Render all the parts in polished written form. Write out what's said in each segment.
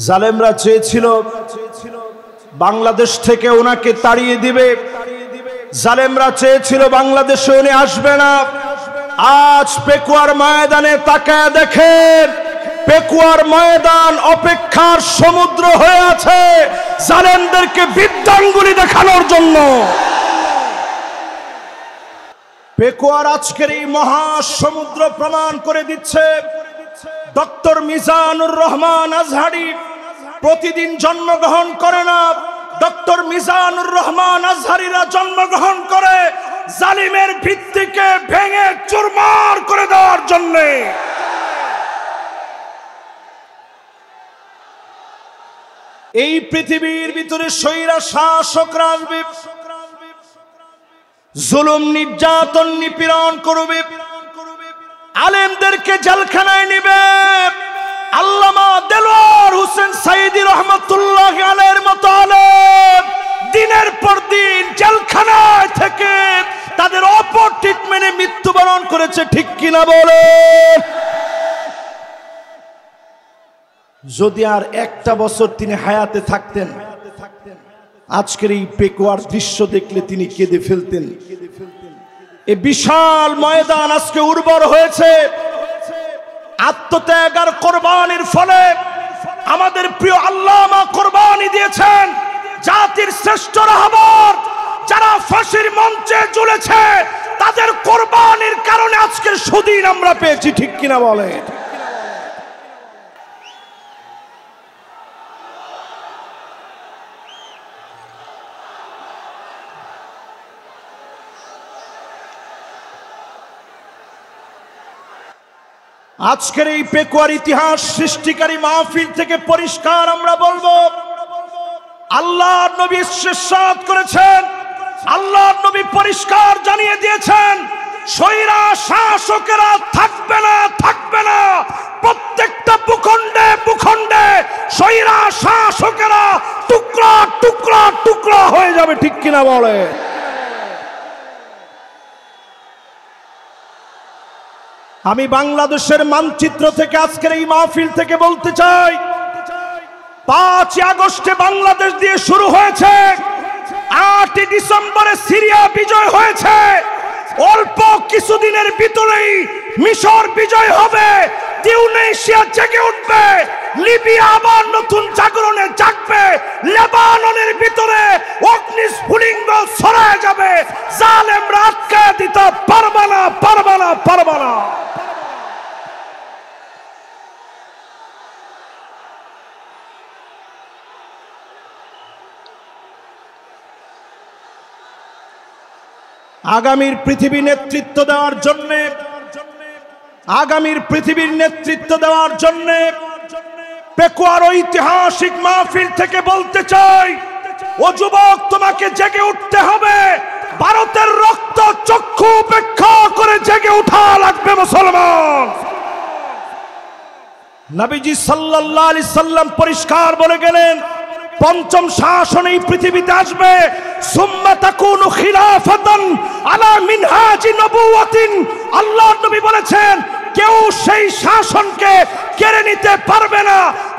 জালেমরা চেয়েছিল বাংলাদেশ থেকে ওনাকে তাড়িয়ে দিবে, জালেমরা চেয়েছিল বাংলাদেশে উনি আসবে না। আজ পেকুয়ার ময়দানে তাকায় দেখেন, পেকুয়ার ময়দান অপেক্ষার সমুদ্র হয়ে আছে জালেমদেরকে বিদ্যাঙ্গুলি দেখানোর জন্য। পেকুয়ার আজকের এই মহাসমুদ্র প্রমাণ করে দিচ্ছে ডক্টর মিজানুর রহমান আজহারি প্রতিদিন জন্মগ্রহণ করে না, ডক্টর মিজানুর রহমান আজহারিরা জন্মগ্রহণ করে জালিমের ভিত্তিকে ভেঙে চুরমার করে দেওয়ার জন্য। এই পৃথিবীর ভিতরে স্বৈরা শাসকরা আসবে, জুলুম নির্যাতন নিপীড়ন করবে, আলেমদেরকে জেলখানায় নিবে। আল্লামা দেলোয়ার হোসেন সাইদি রহমাতুল্লাহ আলাইহির মতো আলেম দিনের পর দিন জেলখানায় থেকে তাদের অপর ট্রিটমেন্টে মৃত্যুবরণ করেছে, ঠিক কিনা বলে? যদি আর একটা বছর তিনি হায়াতে থাকতেন, আজকের এই পেকুয়ার দৃশ্য দেখলে তিনি কেঁদে ফেলতেন। এই বিশাল ময়দান আজকে উর্বর হয়েছে আত্মত্যাগ আর কোরবানির ফলে। আমাদের প্রিয় আল্লামা কোরবানি দিয়েছেন, জাতির শ্রেষ্ঠ রাহবার যারা ফাঁসির মঞ্চে ঝুলেছে তাদের কোরবানির কারণে আজকের সুদিন আমরা পেয়েছি, ঠিক কিনা বলে? আজকের এই পেকুয়ার ইতিহাস সৃষ্টিকারী মাহফিল থেকে পরিষ্কার আমরা বলবো, আল্লাহর নবী ইরশাদ করেছেন, আল্লাহর নবী পরিষ্কার জানিয়ে দিয়েছেন, স্বৈরা শাসকেরা থাকবে না, থাকবে না। প্রত্যেকটা ভূখণ্ডে ভূখণ্ডে স্বৈরা শাসকেরা টুকরা টুকরা টুকরা হয়ে যাবে, ঠিক কিনা বলে? আমি বাংলাদেশের মানচিত্র থেকে আজকের এই মাহফিল থেকে বলতে চাই, 5 আগস্টে বাংলাদেশ দিয়ে শুরু হয়েছে, 8 ডিসেম্বরে সিরিয়া বিজয় হয়েছে, অল্প কিছুদিনের ভিতরেই মিশর বিজয় হবে, তিউনিসিয়া জেগে উঠবে, লিবিয়া আবার নতুন জাগরণে জাগবে, লেবাননের ভিতরে অগ্নিস্ফুলিঙ্গ ছড়ায় যাবে, জালেমরা আটকে দিতে পারবে না, পারবে না, পারবে না। আগামীর পৃথিবী নেতৃত্ব দেওয়ার জন্য, আগামীর পৃথিবীর নেতৃত্ব দেওয়ার জন্য পেকুয়ার ঐতিহাসিক মাহফিল থেকে বলতে চাই, ও যুবক, তোমাকে জেগে উঠতে হবে। ভারতের রক্ত চক্ষু উপেক্ষা করে জেগে উঠা লাগবে মুসলমান। নবীজি সাল্লাল্লাহু আলাইহি সাল্লাম পরিষ্কার বলে গেলেন, পঞ্চম শাসন এই পৃথিবীতে আসবে, সুম্মা তাকুনু খিলাফাতান আলা মিনহাজি নবুওয়াতিন। আল্লাহর নবী বলেছেন, কেউ সেই শাসনকে কেড়ে নিতে পারবে না।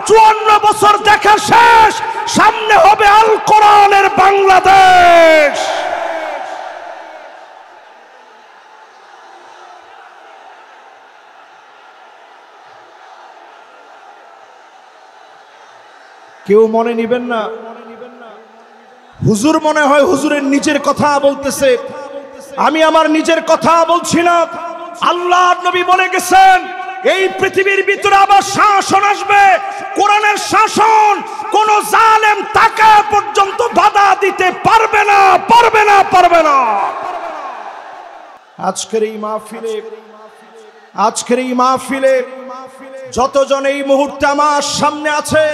54 বছর দেখা শেষ, সামনে হবে আল কোরআনের বাংলাদেশ। কেউ মনে নিবেন না, হুজুর মনে হয় হুজুরের নিজের কথা বলতেছে, আমি আমার নিজের কথা বলছি না। আল্লাহর নবী বলে গেছেন, এই পৃথিবীর ভিতরে আবার শাসন আসবে, কোরআনের শাসন। কোন জালেম তাকা পর্যন্ত বাধা দিতে পারবে না, পারবে না, পারবে না। আজকের এই মাহফিলে, আজকের এই মাহফিলে যতজন এই মুহূর্তে আমার সামনে আছে,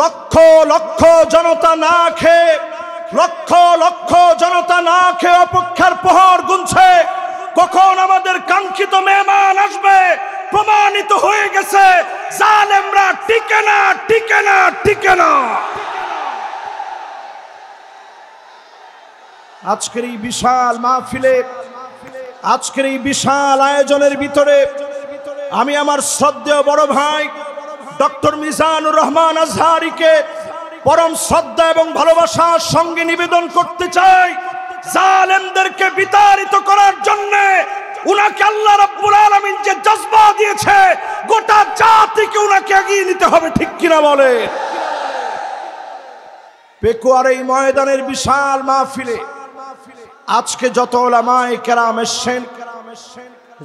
লক্ষ লক্ষ জনতা না খেয়ে, লক্ষ লক্ষ জনতা না খেয়ে অপেক্ষার প্রহর গুনছে, কখন আমাদের কাঙ্ক্ষিত মেহমান আসবে। প্রমাণিত হয়ে গেছে, জালেমরা টিকে না, টিকে না, টিকে না। আজকের এই বিশাল মাহফিলে, আজকের এই বিশাল আয়োজনের ভিতরে আমি আমার শ্রদ্ধেয় বড় ভাই ডক্টর মিজানুর রহমান আজহারীকে পরম শ্রদ্ধা এবং ভালোবাসার সঙ্গে নিবেদন করতে চাই, জালেমদেরকে বিতাড়িত করার জন্য উনাকে আল্লাহ রাব্বুল আলামিন যে জজবা দিয়েছে, গোটা জাতিকে উনাকে এগিয়ে নিতে হবে, ঠিক কিনা বলে? পেকুয়ার এই ময়দানের বিশাল মাহফিলে আজকে যত উলামায়ে কেরাম এসেছেন,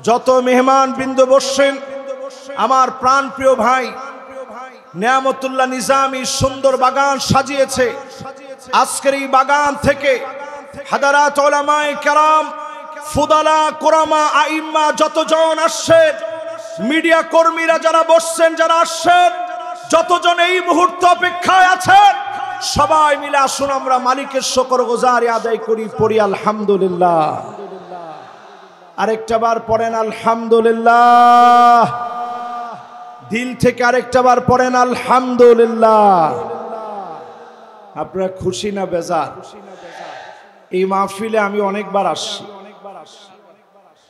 যত মেহমান বৃন্দ বসছেন, আমার প্রাণ প্রিয় ভাই নিয়ামতুল্লাহ নিজামী সুন্দর বাগান সাজিয়েছে। আজকের এই বাগান থেকে হাদারাত উলামায়ে কেরাম, ফুদালা, কুরামা, আইম্মা যতজন আসছেন, মিডিয়া কর্মীরা যারা বসছেন, যারা আসছেন, যতজন এই মুহূর্তে অপেক্ষায় আছেন, সবাই মিলে আসুন আমরা মালিকের শুকরগুজারি আদায় করি, পড়ি আলহামদুলিল্লাহ। আরেকটা বার পড়েন আলহামদুলিল্লাহ, দিল থেকে আরেকটা বার পড়েন আলহামদুলিল্লাহ। আপনারা খুশি না বেজার? এই মাহফিলে আমি অনেকবার আসছি,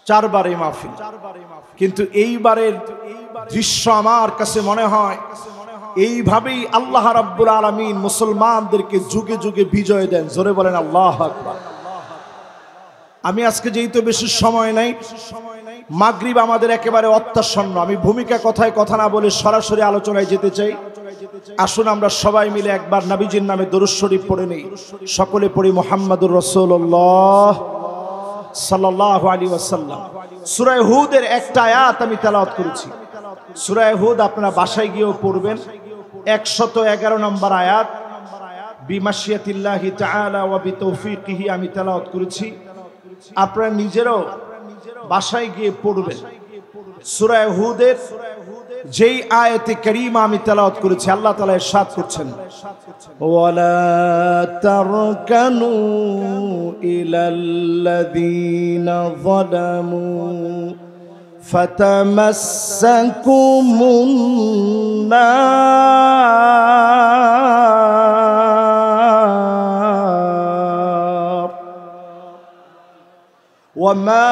4 বার এই মাহফিল, কিন্তু এইবারের দৃশ্য আমার কাছে মনে হয় এইভাবেই আল্লাহ রাব্বুল আলামিন মুসলমানদেরকে যুগে যুগে বিজয় দেন। জোরে বলেন আল্লাহু আকবার। আমি আজকে যেহেতু বেশি সময় নাই, মাগরিব আমাদের একেবারে অত্যাসন্ন, আমি ভূমিকা কথায় কথা না বলে সরাসরি আলোচনায় যেতে চাই। আসুন আমরা সবাই মিলে একবার নবীজির নামে দরুদ শরীফ পড়ে নেই। সকলে পড়ি মুহাম্মাদুর রাসূলুল্লাহ সাল্লাল্লাহু আলাইহি ওয়াসাল্লাম। সূরা হুদের একটা আয়াত আমি তেলাওয়াত করেছি। সূরা হুদ আপনারা বাসায় গিয়েও পড়বেন, 111 নম্বর আয়াত। বিমাশিয়াতিল্লাহি তাআলা ওয়া বিতৌফিকিহি আমি তেলাওয়াত করেছি, আপনারা নিজেরাও বাসায় গিয়ে পড়বেন। সূরা হুদের যেই আয়াতে কারীমা আমি তেলাওয়াত করেছি, আল্লাহ তাআলা ইরশাদ করছেন, ওয়ালা তারকানু ইলাল্লাযীনা যালামু ফাতামাসসাকুমুন নার ওয়ামা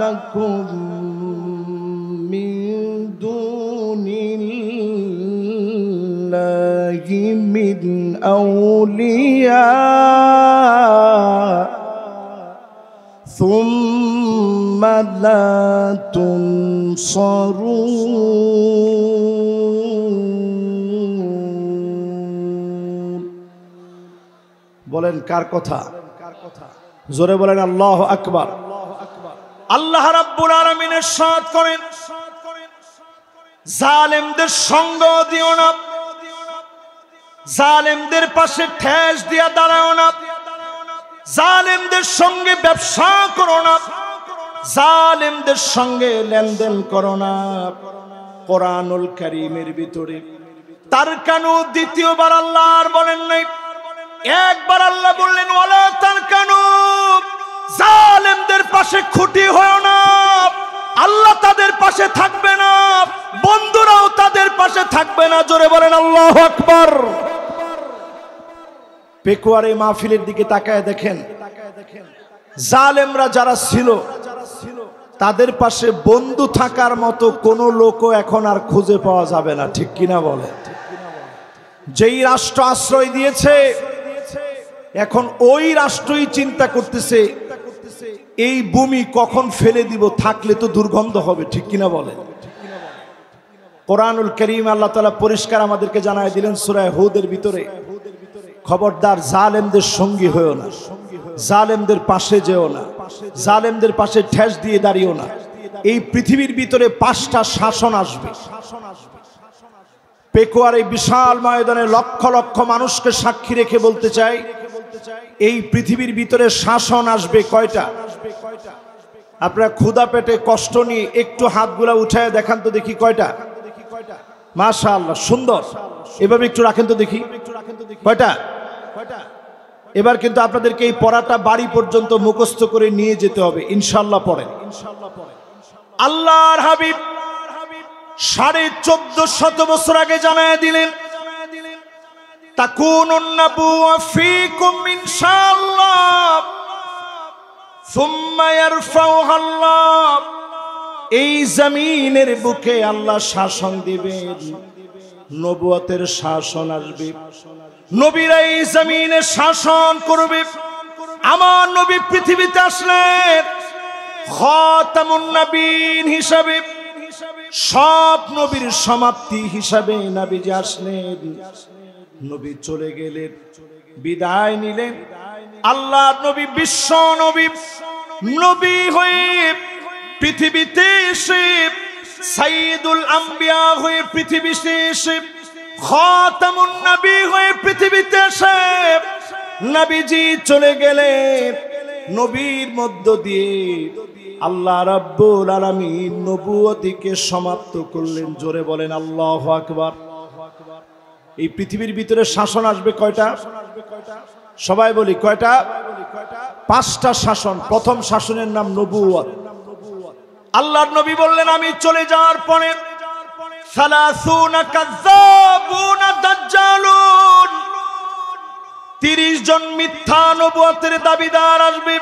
লাকুম মিন দুনিল্লাহি মিন আউলিয়া সুম্মা লা তুনসারুন। বলেন কার কথা? জোরে বলেন আল্লাহু আকবার। আল্লাহ রাব্বুল আলামিন ইরশাদ করেন, জালেমদের সঙ্গ দিও না, জালেমদের পাশে ঠেস দিয়া দাঁড়াও না, জালেমদের সঙ্গে ব্যবসা করো না, জালেমদের সঙ্গে লেনদেন করো না। কোরআনুল কারীমের ভিতরে তারকানু দ্বিতীয়বার আল্লাহ আর বলেন নাই, একবার আল্লাহ বললেন ওয়ালা তারকানু, জালেমদের পাশে খুঁটি হয় না, আল্লাহ তাদের পাশে থাকবে না, বন্ধুরাও তাদের পাশে থাকবে না। জোরে বলেন আল্লাহু আকবার। পেকুয়ার এই মাহফিলের দিকে তাকায় দেখেন, জালেমরা যারা ছিল তাদের পাশে বন্ধু থাকার মতো কোনো লোকও এখন আর খুঁজে পাওয়া যাবে না, ঠিক কিনা বলে? যেই রাষ্ট্র আশ্রয় দিয়েছে এখন ওই রাষ্ট্রই চিন্তা করতেছে এই ভূমি কখন ফেলে দিব, থাকলে তো দুর্গন্ধ হবে, ঠিক কিনা বলে? কোরআনুল কারীম আল্লাহ তাআলা পরিষ্কার আমাদেরকে জানায় দিলেন সূরা হুদের ভিতরে, খবরদার জালেমদের সঙ্গী হয়েও না, জালেমদের পাশে যেও না, জালেমদের পাশে ঠেস দিয়ে দাঁড়িয়েও না। এই পৃথিবীর ভিতরে 5টা শাসন আসবে। পেকুয়ার এই বিশাল ময়দানে লক্ষ লক্ষ মানুষকে সাক্ষী রেখে বলতে চাই, এই পৃথিবীর ভিতরে শাসন আসবে কয়টা? আপনারা ক্ষুধা পেটে কষ্ট নিয়ে একটু হাতগুলা উঠায় দেখান তো দেখি কয়টা? মাশাআল্লাহ, সুন্দর। এভাবে একটু রাখেন তো দেখি কয়টা? এবার কিন্তু আপনাদেরকে এই পড়াটা বাড়ি পর্যন্ত মুখস্থ করে নিয়ে যেতে হবে ইনশাআল্লাহ। পড়েন। আল্লাহর হাবিব 1450 বছর আগে জানায় দিলেন, তাকুনুন নাবুওয়া ফীকুম ইনশাআল্লাহ সুম্মা ইয়ারফাউহা আল্লাহ। এই জমিনের বুকে আল্লাহ শাসন দিবেন, নবুয়তের শাসন আসবে, নবীরা এই জমিনে শাসন করবে। আমার নবী পৃথিবীতে আসলেন খাতামুন নবীন হিসাবে, সব নবীর সমাপ্তি হিসাবে নবীজি আসলেন। নবী চলে গেলেন, বিদায় নিলেন। আল্লাহর নবী বিশ্ব নবী, নবী হয়ে পৃথিবীতে এসে সাইয়্যিদুল আম্বিয়া হয়ে পৃথিবীতে এসে খাতামুন নবী হয়ে পৃথিবীতে এসে নবীজি চলে গেলেন। নবীর মধ্য দিয়ে আল্লাহ রাব্বুল আলামিন নবুয়তিকে সমাপ্ত করলেন। জোরে বলেন আল্লাহু আকবার। এই পৃথিবীর ভিতরে শাসন আসবে কয়টা? সবাই বলি কয়টা? 5টা শাসন। প্রথম শাসনের নাম নবুয়ত। আল্লাহর নবী বললেন আমি চলে যাওয়ার পরে 30 কাযযাবুন দাজ্জালুন, 30 জন মিথ্যা নবুয়তের দাবিদার আসবে।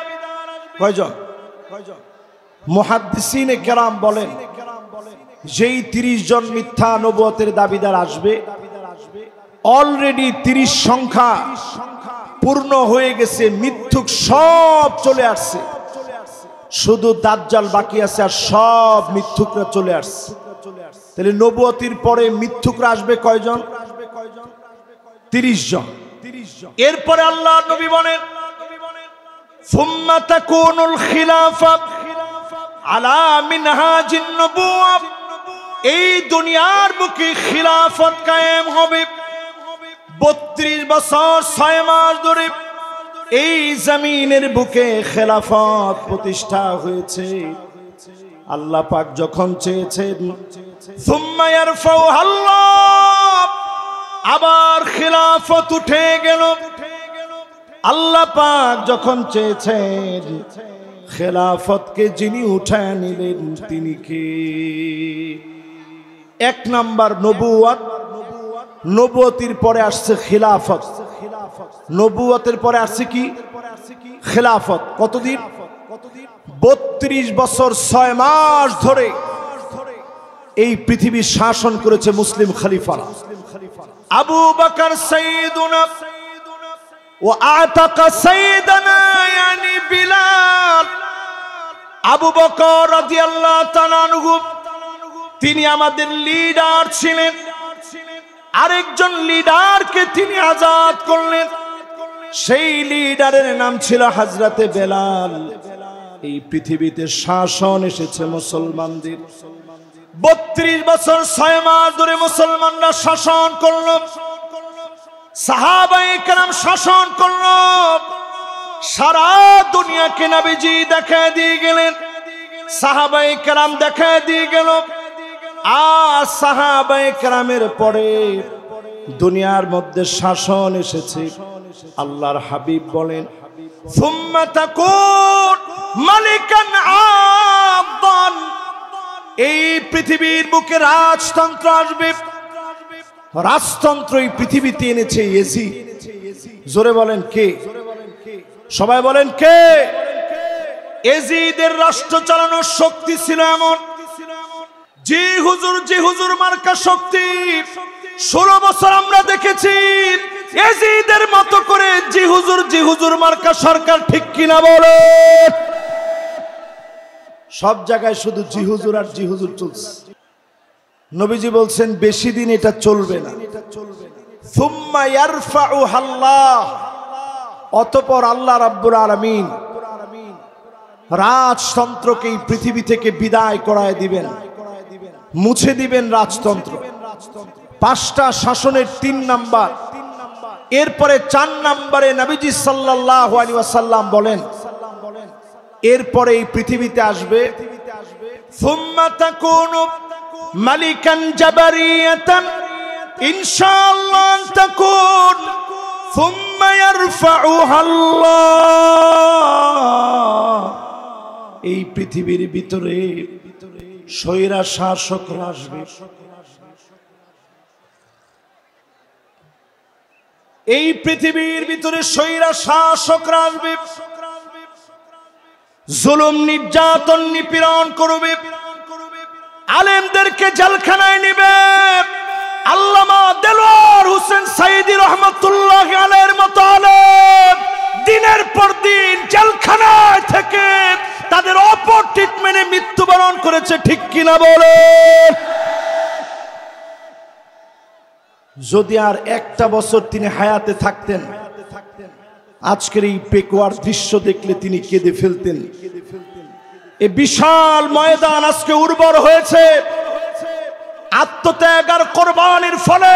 কয়জন? মুহাদ্দিসিনে কেরাম বলেন যেই 30 জন মিথ্যা নবুয়তের দাবিদার আসবে, অলরেডি 30 সংখ্যা পূর্ণ হয়ে গেছে, মিথ্যুক সব চলে আসছে, শুধু দাজ্জাল বাকি আছে, আর সব মিথ্যুকরা চলে আসছে। তাহলে নবুয়তির পরে মিথ্যুকরা আসবে কয়জন? 30 জন। এরপরে আল্লাহ নবী বলেন সুম্মা তাকুনুল খিলাফা আলা মিনহাজিন নবুওয়া, এই দুনিয়ার বুকে খিলাফত কায়েম হবে। 32 বছর 6 মাস ধরে এই জমিনের বুকে খেলাফত প্রতিষ্ঠা হয়েছে। আল্লাহ পাক যখন চেয়েছেন সুম্মা ইয়ারফাউহা আল্লাহ, আবার খেলাফত উঠে গেল। আল্লাহ পাক যখন চেয়েছেন খেলাফতকে যিনি উঠায় নিলেন তিনি কে? 1 নাম্বার নবুয়ত। নবুয়তির পরে আসছে খিলাফত। নবুয়তের পরে আসছে কি? খিলাফত। কতদিন? 32 বছর 6 মাস ধরে এই পৃথিবী শাসন করেছে মুসলিম খলিফারা। আবু বকর সাইয়্যিদুনা ওয়া আতাকা সাইয়্যিদানা ইয়ানি বিলাল। আবু বকর রাদিয়াল্লাহু তাআলা আনহু তিনি আমাদের লিডার ছিলেন। আরেকজন লিডারকে তিনি আজাদ করলেন, সেই লিডারের নাম ছিল হযরতে বেলাল। এই পৃথিবীতে শাসন এসেছে মুসলমানদের। 32 বছর 6 মাস ধরে মুসলমানরা শাসন করল, সাহাবায়ে কেরাম শাসন করল, সারা দুনিয়াকে নবীজি দেখায় দিয়ে গেলেন, সাহাবায়ে কেরাম দেখায় দিয়ে গেল। আর সাহাবায়ে কেরামের পরে দুনিয়ার মধ্যে শাসন এসেছে। আল্লাহর হাবিব বলেন সুম্মা তাকুন মালিকান আবদান, এই পৃথিবীর বুকে রাজতন্ত্র আসবে। রাজতন্ত্র এই পৃথিবীতে এনেছে ইয়াজিদ। জোরে বলেন কে? সবাই বলেন কে? ইয়াজিদের রাষ্ট্র চালানোর শক্তি ছিল এমন, জি হুজুর মার্কা শক্তি 16 বছর আমরা দেখেছি। ইয়াজিদের মতো করে জি হুজুর মার্কা সরকার, ঠিক কিনা বলে? সব জায়গায় শুধু জি হুজুর আর জি হুজুর চলছে। নবীজি বলছেন বেশি দিন এটা চলবে না। সুম্মা ইয়ারফাউহা আল্লাহ, অতঃপর আল্লাহ রাব্বুল আলামিন রাজতন্ত্রকে এই পৃথিবী থেকে বিদায় করায় দিবেন, মুছে দিবেন রাজতন্ত্র। 5টা শাসনের 3 নাম্বার। এরপরে 4 নম্বরে নবীজি সাল্লাল্লাহু আলাইহি ওয়াসাল্লাম বলেন এরপরে এই পৃথিবীতে আসবে সুম্মা তাকুনু মালিকান জাবারিয়াতান ইনশাআল্লাহ তাকুন সুম্মা ইয়ারফাউহা আল্লাহ। এই পৃথিবীর ভিতরে স্বৈরা শাসকরা আসবে। এই পৃথিবীর ভিতরে স্বৈরা শাসকরা আসবে, জুলুম নির্যাতন নিপীড়ন করবে, আলেমদেরকে জেলখানায় নিবে, আল্লামা দেলোয়ার হোসেন সাইদি রহমাতুল্লাহ আলাইহির মতো আলেম দিনের পর দিন জেলখানায় থেকে তাদের অপর ট্রিটমেন্টে মৃত্যুবরণ করেছে, ঠিক কিনা বলেন? যদি আর একটা বছর তিনি হায়াতে থাকতেন, আজকের এই পেকুয়ার দৃশ্য দেখলে তিনি কেঁদে ফেলতেন। এই বিশাল ময়দান আজকে উর্বর হয়েছে আত্মত্যাগ আর কোরবানির ফলে।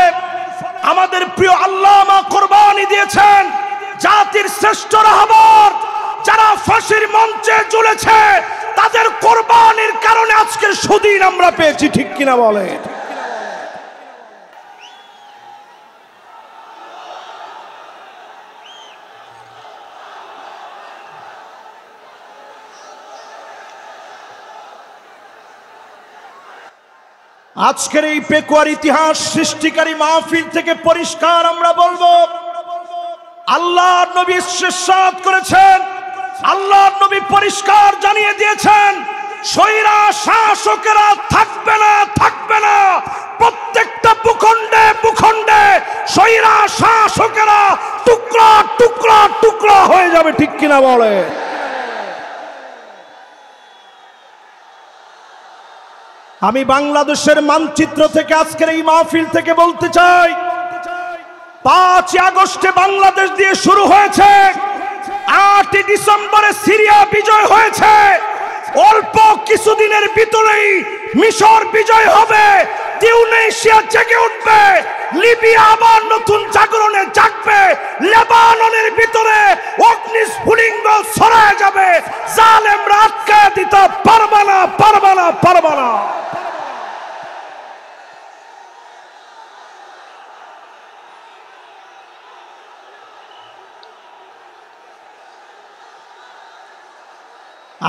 আমাদের প্রিয় আল্লামা কোরবানি দিয়েছেন, জাতির শ্রেষ্ঠ রাহবার যারা ফাঁসির মঞ্চে ঝুলেছে তাদের কোরবানির কারণে আজকে সুদিন আমরা পেয়েছি, ঠিক কিনা বলে? আজকের এই পেকুয়ার ইতিহাস সৃষ্টিকারী মাহফিল থেকে পরিষ্কার আমরা বলবো, আল্লাহর নবী ইরশাদ করেছেন, আল্লাহর নবী পরিষ্কার জানিয়ে দিয়েছেন, স্বৈরা শাসকেরা থাকবে না, থাকবে না। প্রত্যেকটা ভূখণ্ডে ভূখণ্ডে স্বৈরা শাসকেরা টুকরা টুকরা টুকরা হয়ে যাবে, ঠিক কিনা বলে? আমি বাংলাদেশের মানচিত্র থেকে আজকের এই মাহফিল থেকে বলতে চাই, 5 আগস্টে বাংলাদেশ দিয়ে শুরু হয়েছে, 8 ডিসেম্বরে সিরিয়া বিজয় হয়েছে, অল্প কিছুদিনের ভিতরেই মিশর বিজয় হবে, তিউনিসিয়া জেগে উঠবে, লিবিয়া আবার নতুন জাগরণে জাগবে, লেবাননের ভিতরে অগ্নিস্ফুলিঙ্গ ছড়ায় যাবে, জালেমরা আটকায় দিতে পারবে না, পারবে না, পারবে না।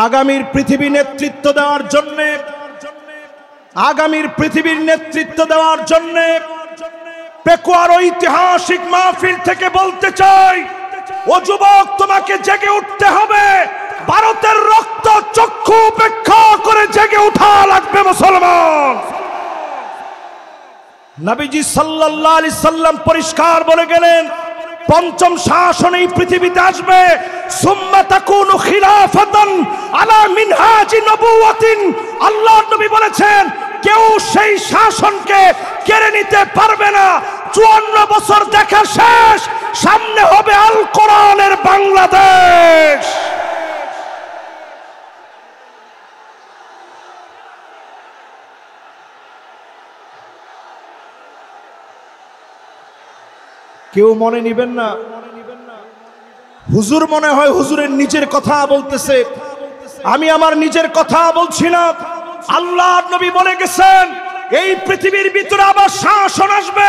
আগামীর পৃথিবী নেতৃত্ব দেওয়ার জন্য, আগামীর পৃথিবীর নেতৃত্ব দেওয়ার জন্য পেকুয়ার ঐতিহাসিক মাহফিল থেকে বলতে চাই, ও যুবক, তোমাকে জেগে উঠতে হবে। ভারতের রক্ত চক্ষু উপেক্ষা করে জেগে উঠা লাগবে মুসলমান। নবীজি সাল্লাল্লাহু আলাইহি সাল্লাম পরিষ্কার বলে গেলেন, পঞ্চম শাসন এই পৃথিবীতে আসবে, সুম্মা তাকুনু খিলাফাতান আলা মিনহাজি নবুওয়াতিন। আল্লাহর নবী বলেছেন, কেউ সেই শাসনকে কেড়ে নিতে পারবে না। 54 বছর দেখা শেষ, সামনে হবে আল কোরআনের বাংলাদেশ। কেউ মনে নিবেন না, হুজুর মনে হয় হুজুরের নিজের কথা বলতেছে, আমি আমার নিজের কথা বলছি না। আল্লাহর নবী বলে গেছেন, এই পৃথিবীর ভিতরে আবার শাসন আসবে,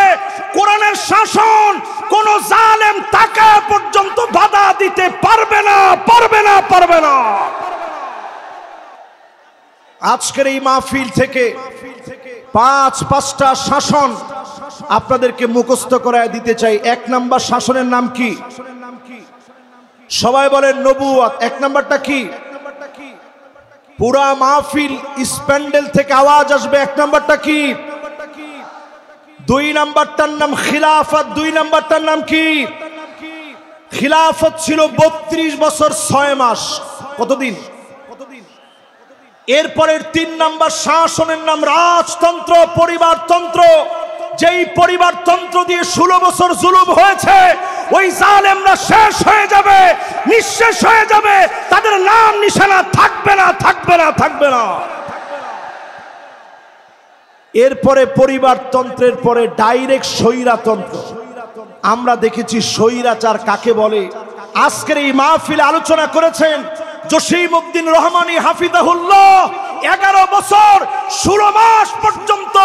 কোরআনের শাসন। কোন জালেম তাকা পর্যন্ত বাধা দিতে পারবে না, পারবে না, পারবে না। আজকের এই মাহফিল থেকে 5টা শাসন আপনাদেরকে মুখস্থ করায় দিতে চাই। 1 নাম্বার শাসনের নাম কি? সবাই বলেন নবুয়ত। 1 নাম্বারটা কি? পুরা মাহফিল স্প্যান্ডেল থেকে আওয়াজ আসবে। 1 নাম্বারটা কি? 2 নাম্বারটার নাম খিলাফত। 2 নাম্বারটার নাম কি? খিলাফত ছিল 32 বছর 6 মাস। কতদিন? এরপরের 3 নাম্বার শাসনের নাম রাজতন্ত্র, পরিবারতন্ত্র। যেই পরিবারতন্ত্র দিয়ে 16 বছর জুলুম হয়েছে, ওই জালেমরা শেষ হয়ে যাবে, নিঃশেষ হয়ে যাবে, তাদের নাম নিশানা থাকবে না, থাকবে না, থাকবে না। এরপরে পরিবারতন্ত্রের পরে ডাইরেক্ট স্বৈরাতন্ত্র। আমরা দেখেছি স্বৈরাচার কাকে বলে। আজকের এই মাহফিলে আলোচনা করেছেন জসিমউদ্দিন রহমানী হাফিজাহুল্লাহ। 11 বছর 16 মাস পর্যন্ত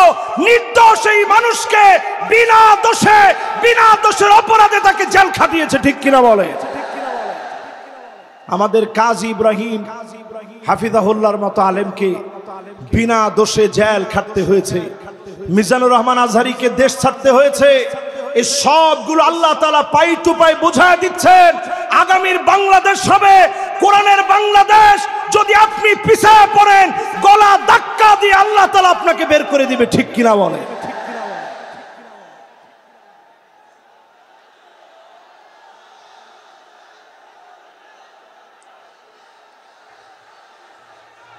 নির্দোষ এই মানুষকে বিনা দোষের অপরাধে তাকে জেল খাটিয়েছে, ঠিক কিনা বলে? আমাদের কাজী ইব্রাহিম হাফিজাহুল্লাহর মতো আলেমকে বিনা দোষে জেল খাটতে হয়েছে, মিজানুর রহমান আজহারিকে দেশ ছাড়তে হয়েছে। এই সবগুলো আল্লাহ তাআলা পাই টু পাই বুঝায় দিচ্ছেন। আগামীর বাংলাদেশ হবে কোরআনের বাংলাদেশ। যদি আপনি পিছায় পড়েন, গলা ধাক্কা দিয়ে আল্লাহ তাআলা আপনাকে বের করে দিবে, ঠিক কিনা বলে?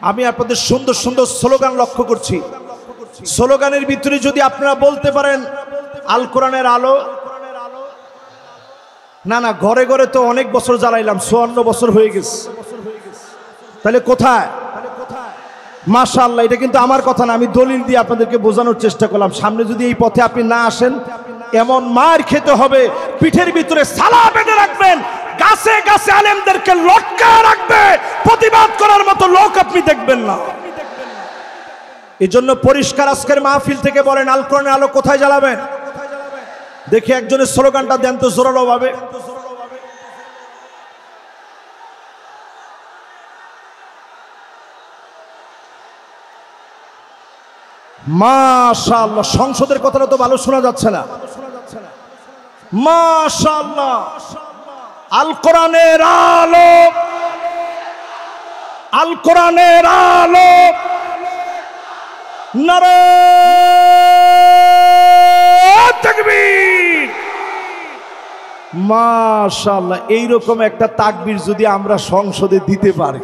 আমি আপনাদের সুন্দর সুন্দর স্লোগান লক্ষ্য করছি। স্লোগানের ভিতরে যদি আপনারা বলতে পারেন আল কোরআনের আলো, না না, ঘরে ঘরে তো অনেক বছর জ্বালাইলাম, 54 বছর হয়ে গেছে, তাহলে কোথায়? মাশাআল্লাহ, এটা কিন্তু আমার কথা না, আমি দলিল দিয়ে আপনাদেরকে বোঝানোর চেষ্টা করলাম। সামনে যদি এই পথে আপনি না আসেন, এমন মার খেতে হবে, পিঠের ভিতরে সালা বেঁধে রাখবেন, গাছে গাছে আলেমদেরকে লটকায় রাখবে, প্রতিবাদ করার মতো লোক আপনি দেখবেন না। এজন্য পরিষ্কার আজকের মাহফিল থেকে বলেন, আল কোরআনের আলো কোথায় জ্বালাবেন? দেখি একজনের স্লোগানটা দেন তো জোরালো ভাবে। মাশাআল্লাহ, সংসদের কথাটা তো ভালো শোনা যাচ্ছে না। মাশাআল্লাহ, আল কোরআনের আলো, আল কোরআনের আলো, নারে তাকবীর। মাশাআল্লাহ, এইরকম একটা তাকবীর যদি আমরা সংসদে দিতে পারি,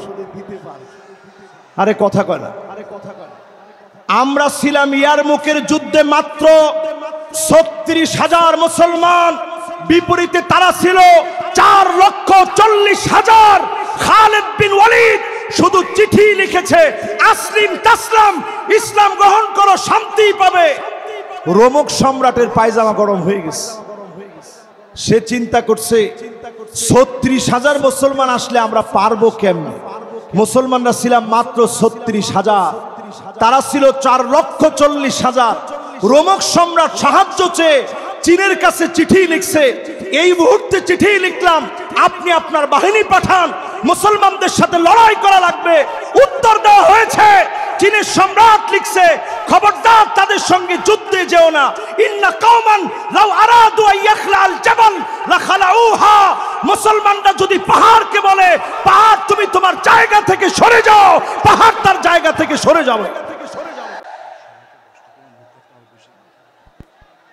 আরে কথা কয় না। আমরা ছিলাম ইয়ারমুকের যুদ্ধে মাত্র 36,000 মুসলমান, বিপরীতে তারা ছিল 4,40,000। খালিদ বিন ওয়ালিদ শুধু চিঠি লিখেছে, আসলিম তাসলাম, ইসলাম গ্রহণ করো শান্তি পাবে। রোমক সম্রাটের পায়জামা গরম হয়ে গেছে, সে চিন্তা করছে 36,000 মুসলমান আসলে আমরা পারবো কেমনে? মুসলমানরা ছিলাম মাত্র 36,000, তারা ছিল 4,40,000। রোমক সম্রাট সাহায্য চেয়ে চীনের কাছে চিঠি লিখছে, এই মুহূর্তে চিঠি লিখলাম, আপনি আপনার বাহিনী পাঠান, মুসলমানদের সাথে লড়াই করা লাগবে। উত্তর দেওয়া হয়েছে, চীনের সম্রাট লিখছে, খবরদার তাদের সঙ্গে যুদ্ধে যেও না। ইন্না কওমান লাউ আরাদু আইয়াখলাল জাবাল লাখালাউহা। মুসলমানরা যদি পাহাড়কে বলে, পাহাড় তুমি তোমার জায়গা থেকে সরে যাও, পাহাড় তার জায়গা থেকে সরে যাবে।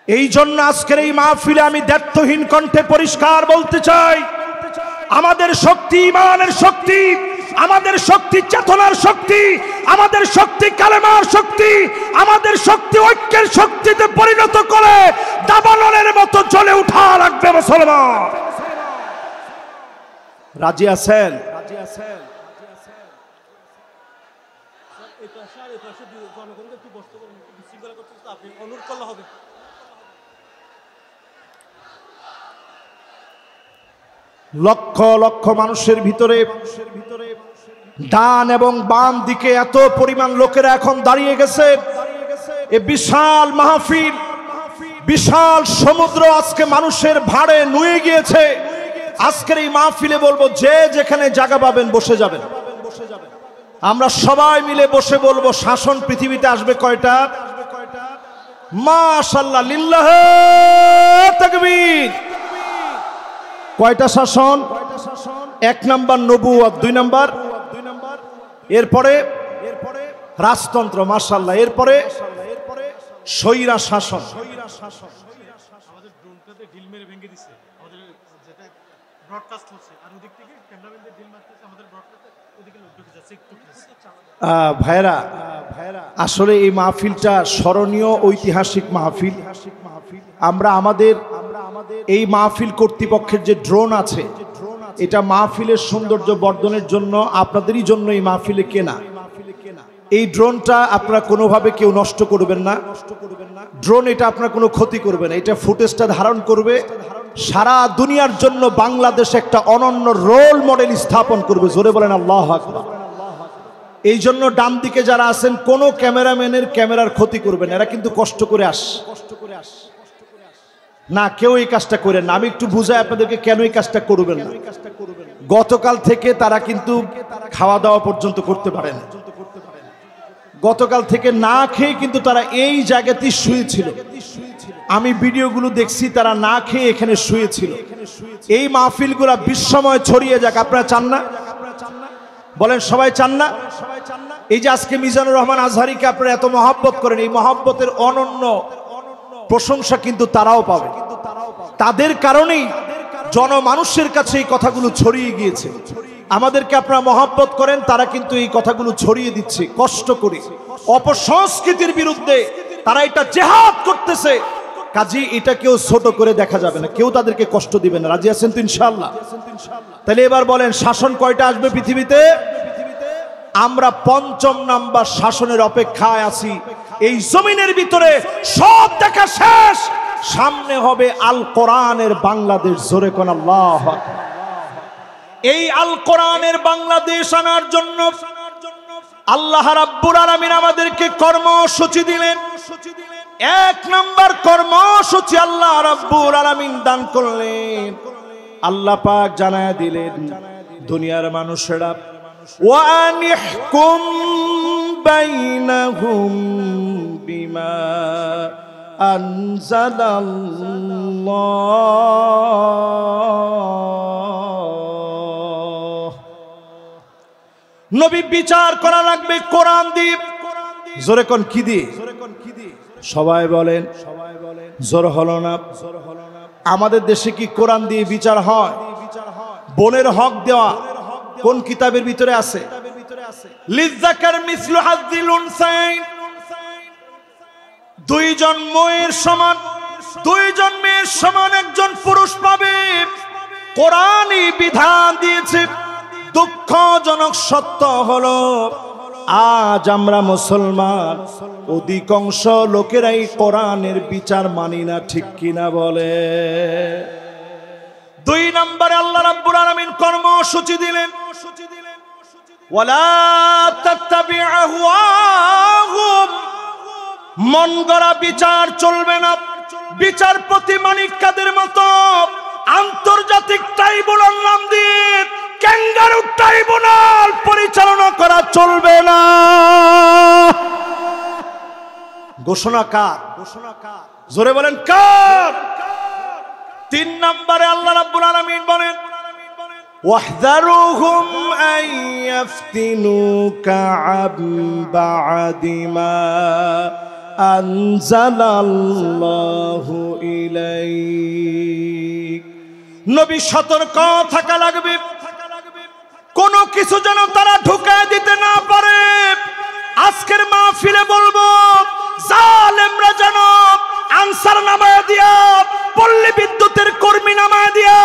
এই জন্য আজকের এই মাহফিলে আমি দ্ব্যর্থহীন কণ্ঠে পরিষ্কার বলতে চাই, আমাদের শক্তি ঈমানের শক্তি, আমাদের শক্তি চেতনার শক্তি, আমাদের শক্তি কালেমার শক্তি, আমাদের শক্তি ঐক্যের শক্তিতে পরিণত করে দাবানলের মতো জ্বলে উঠা লাগবে মুসলমান। রাজি আছেন? লক্ষ লক্ষ মানুষের ভিতরে ডান এবং বাম দিকে এত পরিমাণ লোকেরা এখন দাঁড়িয়ে গেছে। এ বিশাল মাহফিল, বিশাল সমুদ্র আজকে মানুষের ভাড়ে নুয়ে গিয়েছে। আজকের এই মাহফিলে বলবো, যে যেখানে জায়গা পাবেন বসে যাবেন। আমরা সবাই মিলে বসে বলবো, শাসন পৃথিবীতে আসবে কয়টা? মাশাআল্লাহ, লিল্লাহ তাকবীর। কয়টা শাসন? 1 নাম্বার নবুয়ত, 2 নাম্বার এরপরে রাজতন্ত্র, মাশাআল্লাহ, এরপরে স্বৈরা শাসন। আমাদের ড্রোনটাতে ঢিল মেরে ভেঙে দিছে, আমাদের যেটা ব্রডকাস্ট হচ্ছে, আর ওদিক থেকে ক্যামেরাম্যানদের ঢিল মারতেছে, আমাদের ব্রডকাস্টে ওদিকে লোক ঢুকে যাচ্ছে একটু। ভাইরা, আসলে এই মাহফিলটা স্মরণীয় ঐতিহাসিক মাহফিল। আমরা আমাদের এই মাহফিল কর্তৃপক্ষের যে ড্রোন আছে, এটা মাহফিলের সৌন্দর্য বর্ধনের জন্য, আপনাদেরই জন্য এই মাহফিলে কেনা। এই ড্রোনটা আপনারা কোনোভাবে কেউ নষ্ট করবেন না। ড্রোন এটা আপনার কোনো ক্ষতি করবে না, এটা ফুটেজটা ধারণ করবে, সারা দুনিয়ার জন্য বাংলাদেশ একটা অনন্য রোল মডেল স্থাপন করবে। জোরে বলেন আল্লাহু আকবার। এই জন্য ডান দিকে যারা আছেন, কোনো ক্যামেরাম্যানের ক্যামেরার ক্ষতি করবেন, এরা কিন্তু কষ্ট করে না, কেউ এই কাজটা করেন না। আমি একটু বুঝাই আপনাদেরকে কেন এই কাজটা করবেন না। গতকাল থেকে তারা কিন্তু খাওয়া দাওয়া পর্যন্ত করতে পারে না। গতকাল থেকে না খেয়ে কিন্তু তারা এই জায়গাতেই শুয়েছিল। আমি ভিডিওগুলো দেখছি, তারা না খেয়ে এখানে শুয়েছিল। এই মাহফিলগুলা বিশ্বময় ছড়িয়ে যাক, আপনারা চান না? বলেন, সবাই চান না? এই যে আজকে মিজানুর রহমান আজহারিকে আপনারা এত মহব্বত করেন, এই মহব্বতের অনন্য প্রশংসা কিন্তু তারাও পাবে। তাদের কারণেই জনমানুষের কাছে এই কথাগুলো ছড়িয়ে গিয়েছে। আমাদেরকে আপনারা মহব্বত করেন, তারা কিন্তু এই কথাগুলো ছড়িয়ে দিচ্ছে কষ্ট করে, অপসংস্কৃতির বিরুদ্ধে তারা এটা জেহাদ করতেছে। কাজী এটা কেউ ছোট করে দেখা যাবে না, কেউ তাদেরকে কষ্ট দিবে না। রাজি আছেন তো ইনশাআল্লাহ? তাহলে এবার বলেন শাসন কয়টা আসবে পৃথিবীতে? আমরা ৫ম নাম্বার শাসনের অপেক্ষায় আছি। এই জমিনের ভিতরে সব দেখা শেষ, সামনে হবে আল কোরআনের বাংলাদেশ। জোরে কোন আল্লাহ আকবার। এই আল কোরআনের বাংলাদেশ আনার জন্য আল্লাহ রাব্বুল আলামিন আমাদেরকে কর্মসূচি দিলেন। ১ নাম্বার কর্মসূচি আল্লাহ রাব্বুল আলামিন দান করলেন। আল্লাহ পাক জানায়া দিলেন দুনিয়ার মানুষেরা, ওয়া আনিহকুম বাইনাহুম বিমা আনজালাল্লাহ। নবী বিচার করা লাগবে কোরআন দিয়ে। জোরে কোন কি দিয়ে? সবাই বলেন, জোর হলো না। আমাদের দেশে কি কোরআন দিয়ে বিচার হয়? বোনের হক দেওয়া কোন কিতাবের ভিতরে আছে? লিযাকার মিসলু হাযিল উনসাইন। দুইজন মেয়ের সমান, দুইজন মেয়ের সমান একজন পুরুষ পাবে। কোরআনই বিধান দিয়েছে। দুঃখজনক সত্য হলো আজ আমরা মুসলমান অধিকাংশ লোকেরাই কোরআনের বিচার মানি না, ঠিক কিনা বলে? ২ নম্বরে আল্লাহ রাব্বুল আলামিন কর্মসূচি দিলেন, ওয়ালা তাত্তাবি আহওয়াহুম। মন গড়া বিচার চলবে না। বিচারপতি মানিক কাদের মতো আন্তর্জাতিক ট্রাইব্যুনাল নাম দিয়ে ক্যাঙ্গারু ট্রাইব্যুনাল পরিচালনা করা চলবে না। ঘোষণা কার? জোরে বলেন কার? ৩ নম্বরে আল্লাহ রাব্বুল আলামিন বলেন, ওয়াহযারুহুম আইয়াফতিনুকা আন বা'দি মা আনজালাল্লাহু ইলাইক। নবী সতর্ক থাকা লাগবে, কোনো কিছু যেন তারা ঢুকায় দিতে না পারে। আজকের মাহফিলে বলবো, জালেমরা যেন আনসার নামায় দিয়া, পল্লী বিদ্যুতের কর্মী নামায় দিয়া,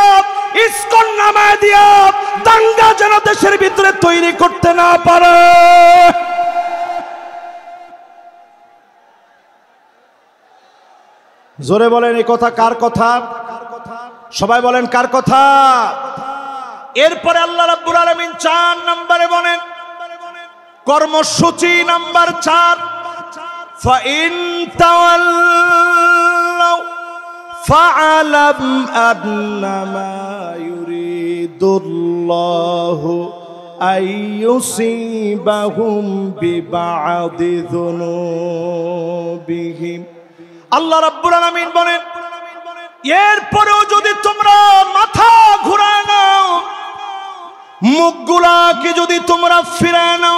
ইসকন নামায় দিয়া দাঙ্গা যেন দেশের ভিতরে তৈরি করতে না পারে। জোরে বলেন এই কথা কার কথা? সবাই বলেন কার কথা? এরপরে আল্লাহ রাব্বুল আলামিন ৪ নম্বরে বলেন কর্মসূচি নাম্বার ৪, ফাইন তাওয়াল্লাউ ফাআলাম আন্নামা ইউরিদুল্লাহু আইয়ুসিবাহুম বিবা'দি যুনুবিহিম। আল্লাহ রাব্বুল আলামিন বলেন, এরপরেও যদি তোমরা মাথা ঘুরায় নাও, মুখগুলাকে যদি তোমরা ফিরায় নাও,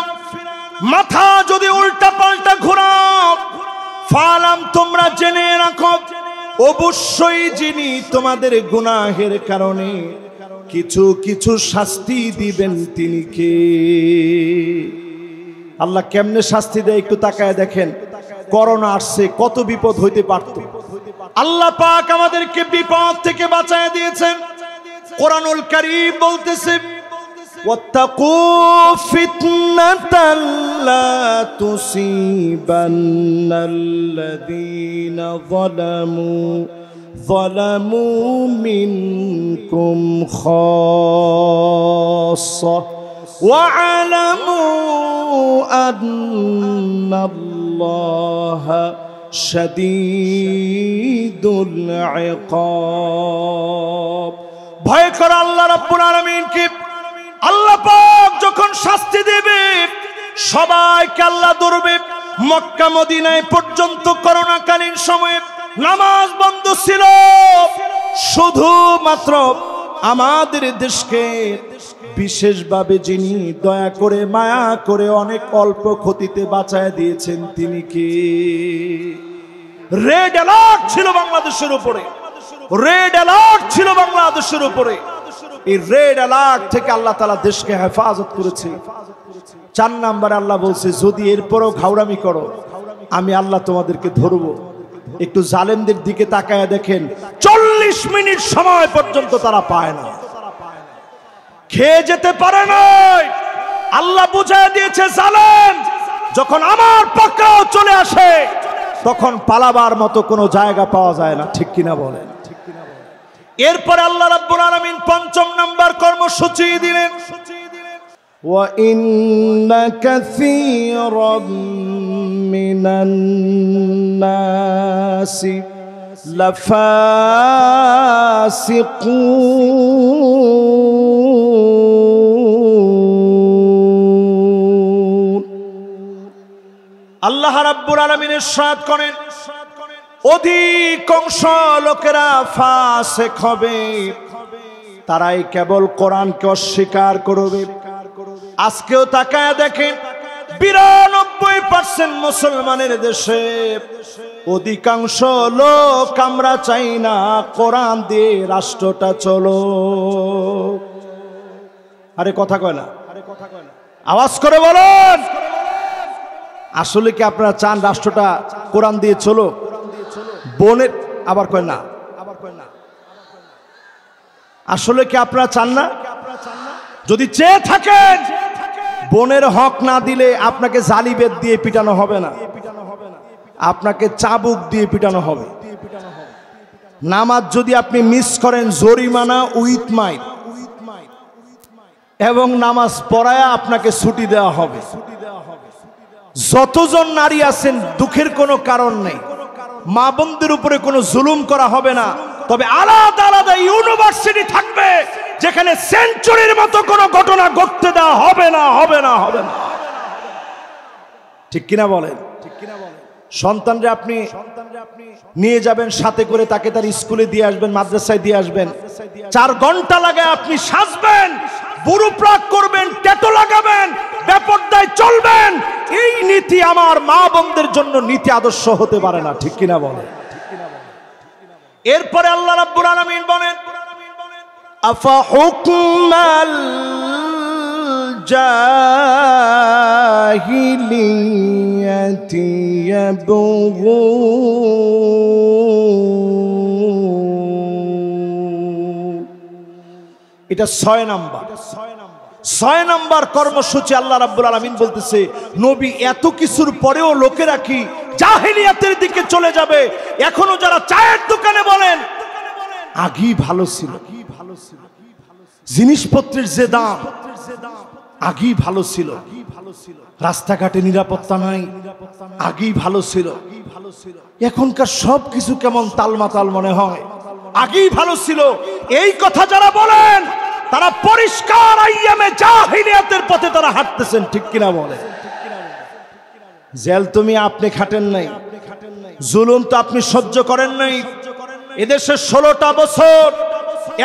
মাথা যদি উল্টা পাল্টা ঘুরাও, ফালাম তোমরা জেনে রাখো অবশ্যই যিনি তোমাদের গুনাহের কারণে কিছু কিছু শাস্তি দিবেন তিনি কে। আল্লাহ কেমনে শাস্তি দেয় একটু তাকায় দেখেন। করোনা আসছে, কত বিপদ হইতে পারত। আল্লাহ পাক আমাদেরকে বিপদ থেকে বাঁচায় দিয়েছেন। কোরআনুল কারীম বলতেছে, ওয়াত্তাকু ফিতনাতাল লা তুসিবান্নাল্লাযীনা যালামু মিনকুম খাসসা ওয়া'লামু আন্নাল্লাহা শাদীদুল ইকাব। ভয় করো আল্লাহ রাব্বুল আলামিনকে। আল্লাহ পাক যখন শাস্তি দেবে সবাইকে আল্লাহ ধরবে। মক্কা মদিনায় পর্যন্ত করোনাকালীন সময়ে নামাজ বন্ধ ছিল, শুধুমাত্র আমাদের দেশকে বিশেষভাবে যিনি দয়া করে মায়া করে অনেক অল্প ক্ষতিতে বাঁচায় দিয়েছেন তিনি কে? রেড অ্যালার্ট ছিল বাংলাদেশের উপরে, রেড অ্যালার্ট ছিল বাংলাদেশের উপরে। এই রেড অ্যালার্ট থেকে আল্লাহ তাআলা দেশকে হেফাজত করেছে। 4 নম্বরে আল্লাহ বলছে, যদি এরপরও ঘাউড়ামি করো আমি আল্লাহ তোমাদেরকে ধরবো। একটু জালেমদের দিকে তাকায় দেখেন, 40 মিনিট সময় পর্যন্ত তারা পায় না, খেয়ে যেতে পারে না। আল্লাহ বুঝায় দিয়েছে, জালেম যখন আমার পাকড়াও চলে আসে তখন পালাবার মতো কোনো জায়গা পাওয়া যায় না, ঠিক কিনা বলেন? এরপরে আল্লাহ রাব্বুল আলামিন 5 নম্বর কর্মসূচি দিলেন, وَإِنَّ كَثِيرًا مِنَ النَّاسِ لَفَاسِقُونَ। আল্লাহ রাব্বুল আলামিন ইরশাদ করেন, অধিকাংশ লোকেরা ফাসিক হবে, তারাই কেবল কোরআনকে অস্বীকার করবে। আজকেও তাকায় দেখেন 92% মুসলমানের দেশে অধিকাংশ লোক আমরা চাই না কোরআন দিয়ে রাষ্ট্রটা চলো। আরে কথা কয় না, আওয়াজ করে বলেন, আসলে কি আপনারা চান রাষ্ট্রটা কোরআন দিয়ে চলো? বোনের আবার কয় না, আসলে কি আপনারা চান না? যদি চেয়ে থাকেন, বোনের হক না দিলে আপনাকে জালিবেত দিয়ে পিটানো হবে না, আপনাকে চাবুক দিয়ে পিটানো হবে। নামাজ যদি আপনি মিস করেন, জরিমানা উইথ মাইন, এবং নামাজ পড়ায় আপনাকে ছুটি দেওয়া হবে। যতজন নারী আছেন, দুঃখের কোনো কারণ নেই, মা বোনদের উপরে কোনো জুলুম করা হবে না। তবে আলাদা আলাদা ইউনিভার্সিটি থাকবে যেখানে সেঞ্চুরির মতো কোনো ঘটনা ঘটতে দেওয়া হবে না, হবে না, হবে না, ঠিক কিনা বলেন? সন্তানরে আপনি নিয়ে যাবেন সাথে করে, তাকে তার স্কুলে দিয়ে আসবেন, মাদ্রাসায় দিয়ে আসবেন, 4 ঘন্টা লাগে আপনি সাজবেন, বুড়ো প্রাক করবেন, ট্যাটু লাগাবেন, বেপরদায় চলবেন। এই নীতি আমার মা বোনদের জন্য নীতি আদর্শ হতে পারে না, ঠিক কিনা বলেন? এরপরে আল্লাহ রাব্বুল আলামিন বলেন, আফা হুকমাল জাহিলিয়াতি ইয়াবগুন। এটা 6 নাম্বার। 6 নাম্বার কর্মসূচি আল্লাহ রাব্বুল আলামিন বলতেছে, নবী এত কিছুর পরেও লোকেরা কি জাহিলিয়াতের দিকে চলে যাবে? এখনো যারা চায়ের দোকানে বলেন আগেই ভালো ছিল, জিনিসপত্রের যে দাম আগেই ভালো ছিল, রাস্তাঘাটে নিরাপত্তা নাই, আগেই ভালো ছিল, এখনকার সব কিছু কেমন তালমাতাল মনে হয়, আগেই ভালো ছিল, এই কথা যারা বলেন তারা পরিষ্কার আইয়ামে জাহিলিয়াতের পথে তারা হাঁটতেছেন, ঠিক কিনা বলে? জেল তুমি আপনি খাটেন নাই, জুলুম তো আপনি সহ্য করেন নাই। এদেশে 16টা বছর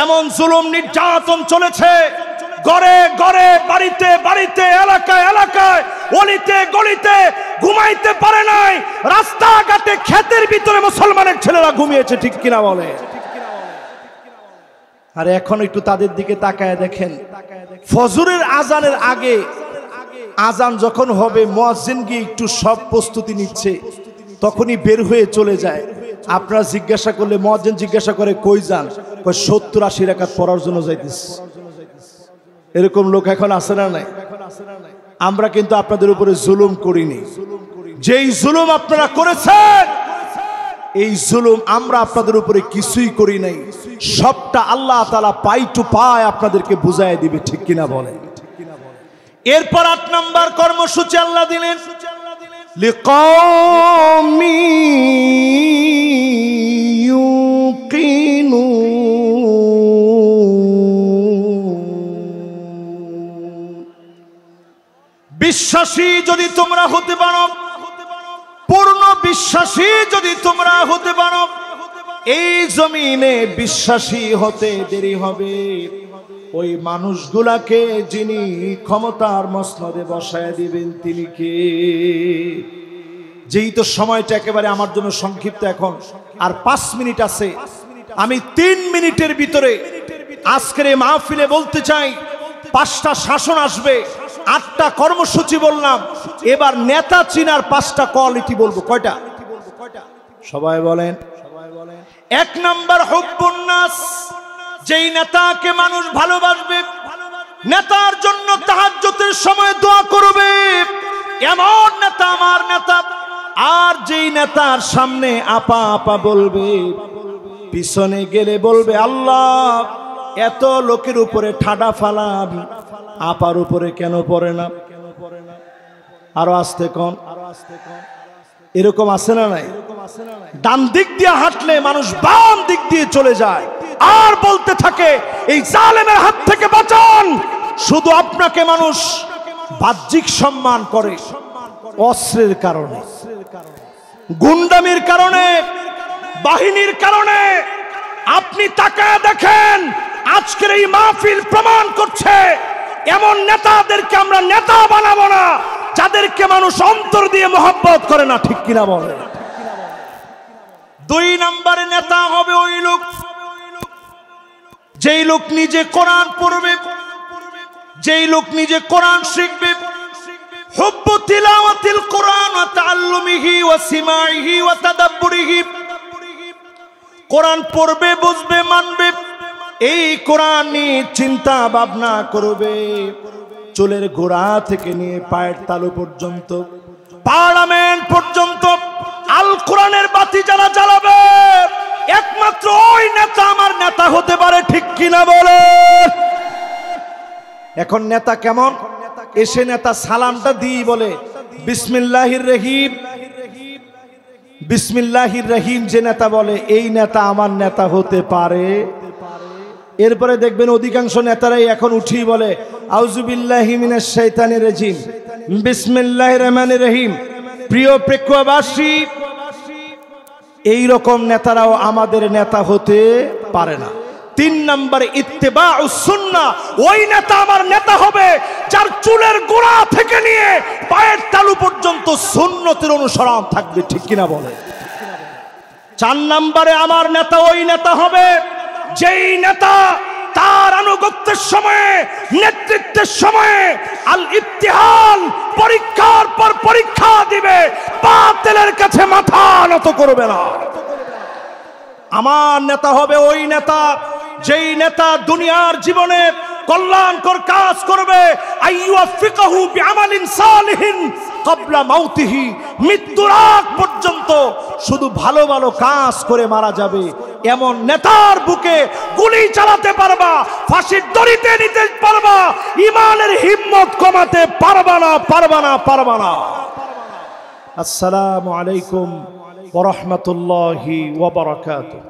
এমন জুলুম নির্যাতন চলেছে, ঘরে ঘরে, বাড়িতে বাড়িতে, এলাকায় এলাকায়, অলিতে গলিতে ঘুমাইতে পারে নাই, রাস্তাঘাটে ক্ষেতের ভিতরে মুসলমানের ছেলেরা ঘুমিয়েছে, ঠিক কিনা বলে? আর এখন একটু তাদের দিকে তাকায় দেখেন, ফজরের আজানের আগে আজান যখন হবে, মুয়াজ্জিন গিয়ে একটু সব প্রস্তুতি নিচ্ছে, তখনই বের হয়ে চলে যায়। আপনারা জিজ্ঞাসা করলে মুয়াজ্জিন জিজ্ঞাসা করে, কই যান? কই 70-80 রাকাত পড়ার জন্য যাইতেছে। এরকম লোক এখন আছে না নাই? আমরা কিন্তু আপনাদের উপরে জুলুম করিনি, যেই জুলুম আপনারা করেছেন এই জুলুম আমরা আপনাদের উপরে কিছুই করি নাই, সবটা আল্লাহ তাআলা পাই টু পাই আপনাদেরকে বুঝায় দিবে, ঠিক কিনা বলে? এরপর 8 নম্বর কর্মসূচি আল্লাহ দিলেন, লিকাওমি ইউকিনুন। বিশ্বাসী যদি তোমরা হতে পারো, পূর্ণ বিশ্বাসী যদি তোমরা হতে পারো, এই জমিনে বিশ্বাসী হতে দেরি হবে ওই মানুষগুলাকে যিনি ক্ষমতার মসনদে বসায় দিবেন তিনি কে? যেই তো সময়টা একেবারে আমার জন্য সংক্ষিপ্ত, এখন আর 5 মিনিট আছে, আমি 3 মিনিটের ভিতরে আজকের এই মাহফিলে বলতে চাই 5টা শাসন আসবে, 8টা কর্মসূচি বললাম, এবার নেতা চিনার 5টা কোয়ালিটি বলবো। কয়টা? সবাই বলেন। 1 নাম্বার হুব্বুন নাস, যেই নেতাকে মানুষ ভালোবাসবে, নেতার জন্য তাহাজ্জুদের সময় দোয়া করবে, এমন নেতা আমার নেতা। আর যেই নেতার সামনে আপা আপা বলবে, পিছনে গেলে বলবে আল্লাহ এত লোকের উপরে ঠাডা ফালাম, আপার উপরে কেন পড়ে না? আরো আস্তে কোন, এরকম আছে না নাই? ডান দিক দিয়ে হাঁটলে মানুষ বাম দিক দিয়ে চলে যায়, আর বলতে থাকে এই জালেমের হাত থেকে বাঁচান। শুধু আপনাকে মানুষ বাহ্যিক সম্মান করে অস্ত্রের কারণে, গুন্ডামির কারণে, বাহিনীর কারণে। আপনি তাকায় দেখেন, আজকের এই মাহফিল প্রমাণ করছে এমন নেতাদেরকে আমরা নেতা বানাবো না যাদেরকে মানুষ অন্তর দিয়ে মহব্বত করে না, ঠিক কিনা বলে? 2 নম্বরে নেতা হবে ওই লোক, যেই লোক নিজে কোরআন পড়বে, যেই লোক নিজে কোরআন শিখবে। হুব্বু তিলাওয়াতিল কোরআন ওয়া তাআল্লুমিহি ওয়া সিমাইহি ওয়া তাদাব্বুরিহি, কোরআন পড়বে, বুঝবে, মানবে, এই কোরআন নিয়ে চিন্তা ভাবনা করবে। চুলের গোড়া থেকে নিয়ে পায়ের তালু পর্যন্ত, পার্লামেন্ট পর্যন্ত আল কোরআনের বাতি যারা জ্বালাবে, একমাত্র ওই নেতা আমার নেতা হতে পারে, ঠিক কিনা বলে? এখন নেতা কেমন? এসে নেতা সালামটা দিয়ে বলে বিসমিল্লাহির রহিম, বিসমিল্লাহির রহিম। যে নেতা বলে এই নেতা আমার নেতা হতে পারে। এরপরে দেখবেন অধিকাংশ নেতারাই এখন উঠি বলে আউযুবিল্লাহি মিনাশ শাইতানির রাজিম, বিসমিল্লাহির রহমানির রহিম। প্রিয় প্রেক্ষাবাসী, এই রকম নেতারাও আমাদের নেতা হতে পারে না। 3 নম্বরে ইত্তেবাউস সুন্নাহ, ওই নেতা আমার নেতা হবে যার চুলের গোড়া থেকে নিয়ে পায়ের তালু পর্যন্ত সুন্নতের অনুসরণ থাকবে, ঠিক কিনা বলে? 4 নম্বরে আমার নেতা ওই নেতা হবে যেই নেতা তার আনুগত্যের সময়ে, নেতৃত্বের সময়ে আল ইবতিহাল, পরীক্ষার পর পরীক্ষা দিবে, বাতিলের কাছে মাথা নত করবে না। আমার নেতা হবে ওই নেতা যেই নেতা দুনিয়ার জীবনে কল্যাণকর কাজ করবে, আইয়ুফিকাহু বিআমালিন সালিহিন ক্বাবলা মাউতিহি, মৃত্যুর আগ পর্যন্ত শুধু ভালো ভালো কাজ করে মারা যাবে। এমন নেতার বুকে গুলি চালাতে পারবা, ফাঁসির দড়িতে নিতে পারবা, ঈমানের হিম্মত কমাতে পারবা না, পারবা না, পারবা না। আসসালামু আলাইকুম ওয়া রাহমাতুল্লাহি ওয়া বারাকাতুহু।